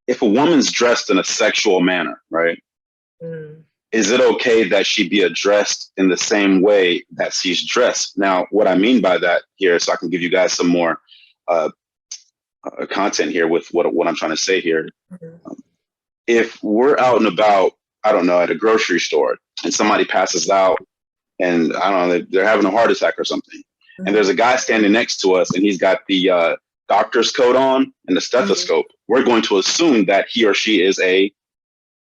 if a woman's dressed in a sexual manner, right? Mm. Is it okay that she be addressed in the same way that she's dressed? Now, what I mean by that here, so I can give you guys some more uh, content here with what I'm trying to say here. Mhm. If we're out and about, I don't know, at a grocery store and somebody passes out and I don't know, they're having a heart attack or something, and there's a guy standing next to us and he's got the doctor's coat on and the stethoscope, we're going to assume that he or she is a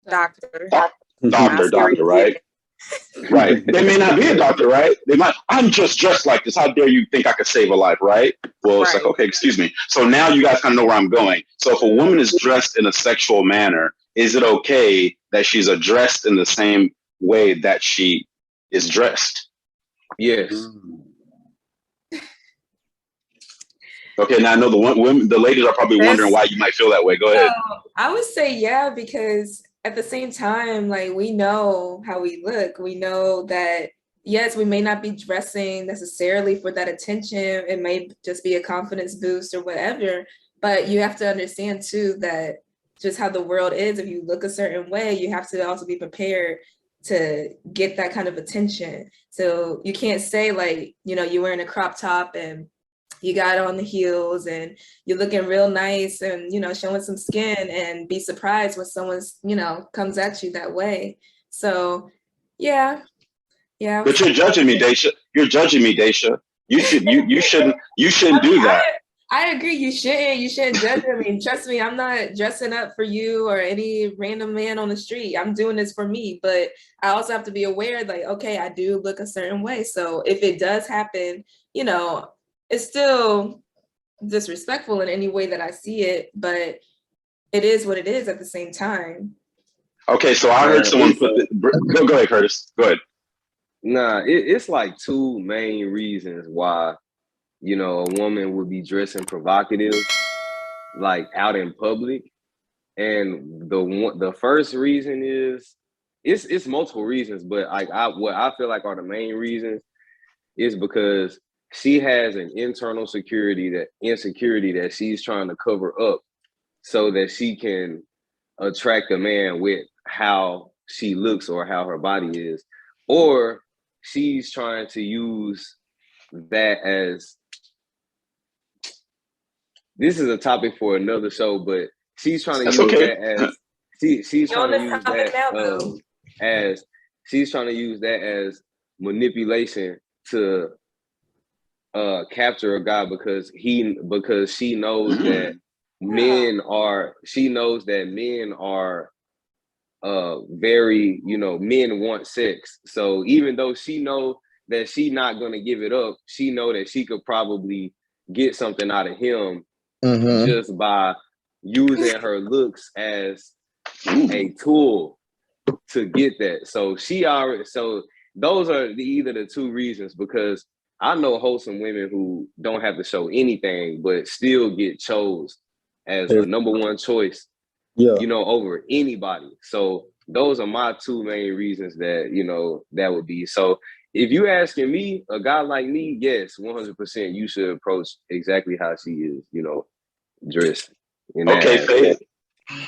Doctor. doctor, right? Right. They may not be a doctor, right? They might, I'm just dressed like this. How dare you think I could save a life, right? Well, it's like, Right. okay, excuse me. So now you guys kind of know where I'm going. So if a woman is dressed in a sexual manner, is it okay that she's addressed in the same way that she is dressed? Yes. Okay, now I know the ladies are probably wondering why you might feel that way. Go ahead. I would say yeah, because at the same time, like we know how we look. We know that yes, we may not be dressing necessarily for that attention. It may just be a confidence boost or whatever. But you have to understand too that just how the world is, if you look a certain way, you have to also be prepared to get that kind of attention. So you can't say like, you know, you're wearing a crop top and you got on the heels and you're looking real nice and, you know, showing some skin and be surprised when someone's, you know, comes at you that way. So yeah. But you're judging me, Daisha. You're judging me, Daisha. You shouldn't do that. I agree. You shouldn't judge me. I mean, trust me, I'm not dressing up for you or any random man on the street. I'm doing this for me, but I also have to be aware, like, okay, I do look a certain way. So if it does happen, you know, it's still disrespectful in any way that I see it, but it is what it is at the same time. Okay, so I heard someone put go ahead, Curtis. Go ahead. Nah, it's like two main reasons why, you know, a woman would be dressing provocative, like out in public. And the first reason is it's multiple reasons, but like what I feel like are the main reasons is because she has an internal insecurity that she's trying to cover up so that she can attract a man with how she looks or how her body is, or she's trying to use that as, this is a topic for another show, but she's trying to use that as she's trying to use that as she's trying to use that as manipulation to capture a guy because she knows that men are very, you know, men want sex. So even though she know that she not gonna give it up, she know that she could probably get something out of him just by using her looks as a tool to get that. So those are either the two reasons, because I know wholesome women who don't have to show anything but still get chose as the number one choice, you know, over anybody. So those are my two main reasons that, you know, that would be. So if you asking me, a guy like me, yes, 100%, you should approach exactly how she is, you know, dressed. Okay, Faith.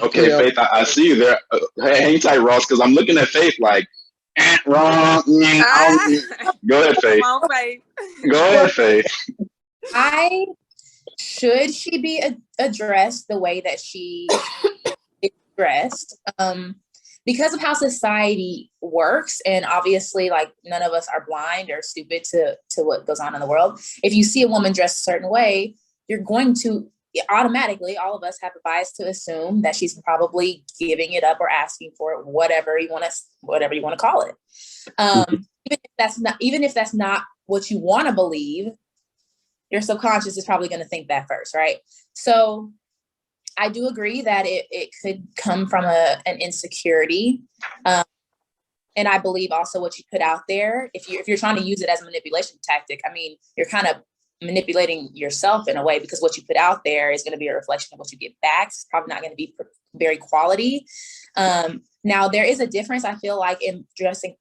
Okay, yeah. Faith, I see you there. Hang tight, Ross, because I'm looking at Faith like, wrong. Go ahead, Faith. Go ahead, Faith. Should she be addressed the way that she is dressed? Because of how society works, and obviously, like, none of us are blind or stupid to what goes on in the world. If you see a woman dressed a certain way, you're going to automatically, all of us have a bias to assume that she's probably giving it up or asking for it, whatever you want to call it. Even if that's not what you want to believe, your subconscious is probably going to think that first, right? So I do agree that it could come from an insecurity. And I believe also what you put out there, if you're trying to use it as a manipulation tactic, I mean, you're kind of manipulating yourself in a way, because what you put out there is going to be a reflection of what you get back. It's probably not going to be very quality. Now, there is a difference, I feel like, in dressing